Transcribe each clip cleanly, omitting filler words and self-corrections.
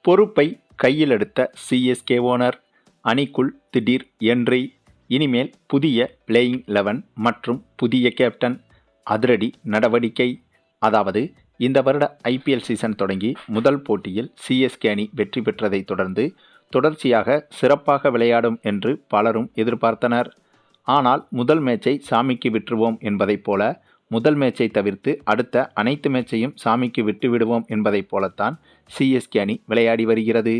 பொறுப்பை கையில் எடுத்த சிஎஸ்கே ஓனர். அணிக்குள் திடீர் என்ட்ரி. இனிமேல் புதிய பிளேயிங் 11 மற்றும் புதிய கேப்டன். அதிரடி நடவடிக்கை. அதாவது இந்த வருட ஐபிஎல் சீசன் தொடங்கி முதல் போட்டியில் சிஎஸ்கே அணி வெற்றி பெற்றதை தொடர்ந்து தொடர்ச்சியாக சிறப்பாக விளையாடும் என்று பலரும் எதிர்பார்த்தனர். ஆனால் முதல் மேட்சை சாமிக்கு விட்டுருவோம் என்பதைப் போல, முதல் மேட்சை தவிர்த்து அடுத்த அனைத்து மேட்சையும் சாமிக்கு விட்டு விடுவோம் என்பதைப் போலத்தான் சிஎஸ்கே அணி விளையாடி வருகிறது.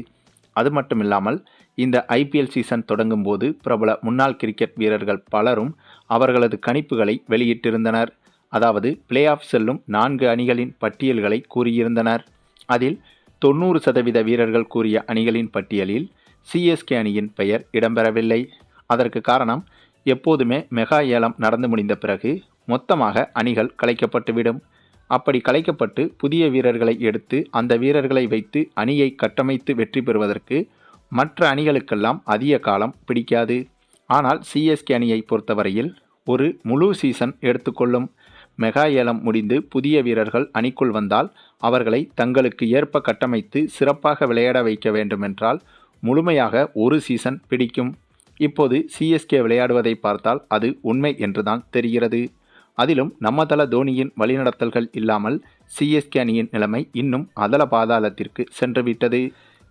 அது மட்டுமில்லாமல் இந்த ஐபிஎல் சீசன் தொடங்கும் போது பிரபல முன்னாள் கிரிக்கெட் வீரர்கள் பலரும் அவர்களது கணிப்புகளை வெளியிட்டிருந்தனர். அதாவது பிளே ஆஃப் செல்லும் 4 அணிகளின் பட்டியல்களை கூறியிருந்தனர். அதில் 90% வீரர்கள் கூறிய அணிகளின் பட்டியலில் சிஎஸ்கே அணியின் பெயர் இடம்பெறவில்லை. அதற்கு காரணம், எப்போதுமே மெகா ஏலம் நடந்து முடிந்த பிறகு மொத்தமாக அணிகள் கலைக்கப்பட்டுவிடும். அப்படி கலைக்கப்பட்டு புதிய வீரர்களை எடுத்து அந்த வீரர்களை வைத்து அணியை கட்டமைத்து வெற்றி பெறுவதற்கு மற்ற அணிகளுக்கெல்லாம் அதிக காலம் பிடிக்காது. ஆனால் சிஎஸ்கே அணியை பொறுத்தவரையில் ஒரு முழு சீசன் எடுத்துக்கொள்ளும். மெகா ஏலம் முடிந்து புதிய வீரர்கள் அணிக்குள் வந்தால் அவர்களை தங்களுக்கு ஏற்ப கட்டமைத்து சிறப்பாக விளையாட வைக்க வேண்டுமென்றால் முழுமையாக ஒரு சீசன் பிடிக்கும். இப்போது சிஎஸ்கே விளையாடுவதை பார்த்தால் அது உண்மை என்றுதான் தெரிகிறது. அதிலும் நம்ம தல தோனியின் வழிநடத்தல்கள் இல்லாமல் சிஎஸ்கே அணியின் நிலைமை இன்னும் அதல பாதாளத்திற்கு சென்றுவிட்டது.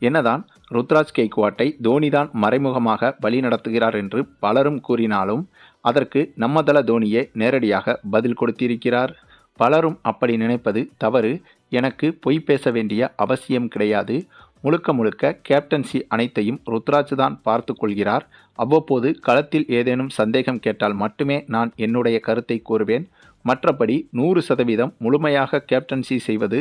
என்னதான் ருத்ராஜ் கெய்க்வாட்டை தோனிதான் மறைமுகமாக வழிநடத்துகிறார் என்று பலரும் கூறினாலும் அதற்கு நம்ம தல தோனியே நேரடியாக பதில் கொடுத்திருக்கிறார். பலரும் அப்படி நினைப்பது தவறு. எனக்கு பொய் பேச வேண்டிய அவசியம் கிடையாது. முழுக்க முழுக்க கேப்டன்சி அனைத்தையும் ருத்ராஜ் தான் பார்த்து கொள்கிறார். அவ்வப்போது களத்தில் ஏதேனும் சந்தேகம் கேட்டால் மட்டுமே நான் என்னுடைய கருத்தை கூறுவேன். மற்றபடி 100% முழுமையாக கேப்டன்சி செய்வது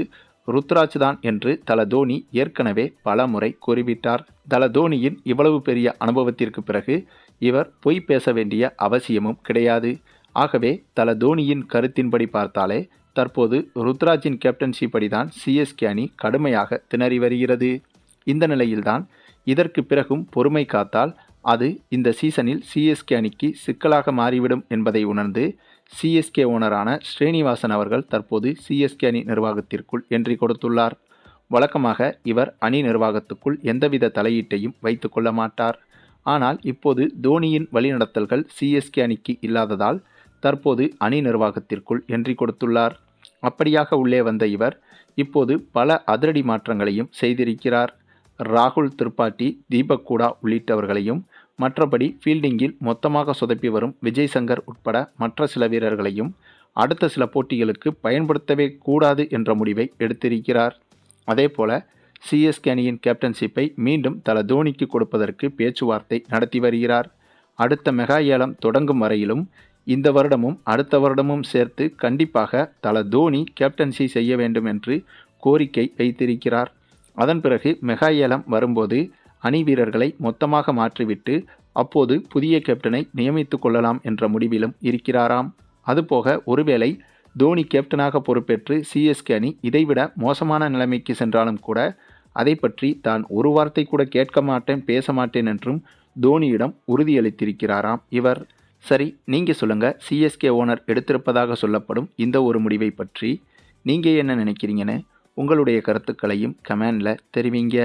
ருத்ராஜ் தான் என்று தல தோனி ஏற்கனவே பல முறை கூறிவிட்டார். தல தோனியின் இவ்வளவு பெரிய அனுபவத்திற்கு பிறகு இவர் பொய் பேச வேண்டிய அவசியமும் கிடையாது. ஆகவே தல தோனியின் கருத்தின்படி பார்த்தாலே தற்போது ருத்ராஜின் கேப்டன்சி படிதான் சிஎஸ்கே அணி கடுமையாக திணறி வருகிறது. இந்த நிலையில்தான் இதற்கு பிறகும் பொறுமை காத்தால் அது இந்த சீசனில் சிஎஸ்கே அணிக்கு சிக்கலாக மாறிவிடும் என்பதை உணர்ந்து சிஎஸ்கே ஓனரான ஸ்ரீனிவாசன் அவர்கள் தற்போது சிஎஸ்கே அணி நிர்வாகத்திற்குள் என்ட்ரி கொடுத்துள்ளார். வழக்கமாக இவர் அணி நிர்வாகத்துக்குள் எந்தவித தலையீட்டையும் வைத்து கொள்ள மாட்டார். ஆனால் இப்போது தோனியின் வழிநடத்தல்கள் சிஎஸ்கே அணிக்கு இல்லாததால் தற்போது அணி நிர்வாகத்திற்குள் என்ட்ரி கொடுத்துள்ளார். அப்படியாக உள்ளே வந்த இவர் இப்போது பல அதிரடி மாற்றங்களையும் செய்திருக்கிறார். ராகுல் திரிபாதி, தீபக் கூடா உள்ளிட்டவர்களையும், மற்றபடி ஃபீல்டிங்கில் மொத்தமாக சொதப்பி வரும் விஜய் சங்கர் உட்பட மற்ற சில வீரர்களையும் அடுத்த சில போட்டிகளுக்கு பயன்படுத்தவே கூடாது என்ற முடிவை எடுத்திருக்கிறார். அதேபோல சிஎஸ்கே அணியின் கேப்டன்ஷிப்பை மீண்டும் தல தோனிக்கு கொடுப்பதற்கு பேச்சுவார்த்தை நடத்தி வருகிறார். அடுத்த மெகா ஏலம் தொடங்கும் வரையிலும் இந்த வருடமும் அடுத்த வருடமும் சேர்த்து கண்டிப்பாக தல தோனி கேப்டன்சி செய்ய வேண்டும் என்று கோரிக்கை வைத்திருக்கிறார். அதன் பிறகு மெகா ஏலம் வரும்போது அணி வீரர்களை மொத்தமாக மாற்றிவிட்டு அப்போது புதிய கேப்டனை நியமித்து கொள்ளலாம் என்ற முடிவிலும் இருக்கிறாராம். அதுபோக ஒருவேளை தோனி கேப்டனாக பொறுப்பேற்று சிஎஸ்கே அணி இதைவிட மோசமான நிலைமைக்கு சென்றாலும் கூட அதை பற்றி தான் ஒரு வார்த்தை கூட கேட்க மாட்டேன், பேச மாட்டேன் என்றும் தோனியிடம் உறுதியளித்திருக்கிறாராம் இவர். சரி, நீங்கள் சொல்லுங்கள், சிஎஸ்கே ஓனர் எடுத்திருப்பதாக சொல்லப்படும் இந்த ஒரு முடிவை பற்றி நீங்கள் என்ன நினைக்கிறீங்கன்னு உங்களுடைய கருத்துக்களையும் கமெண்டில் தெரிவிங்க.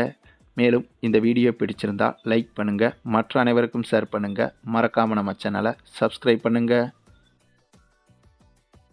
மேலும் இந்த வீடியோ பிடிச்சிருந்தால் லைக் பண்ணுங்கள், மற்ற அனைவருக்கும் ஷேர் பண்ணுங்கள், மறக்காமல் நம்ம சேனலை சப்ஸ்கிரைப் பண்ணுங்கள்.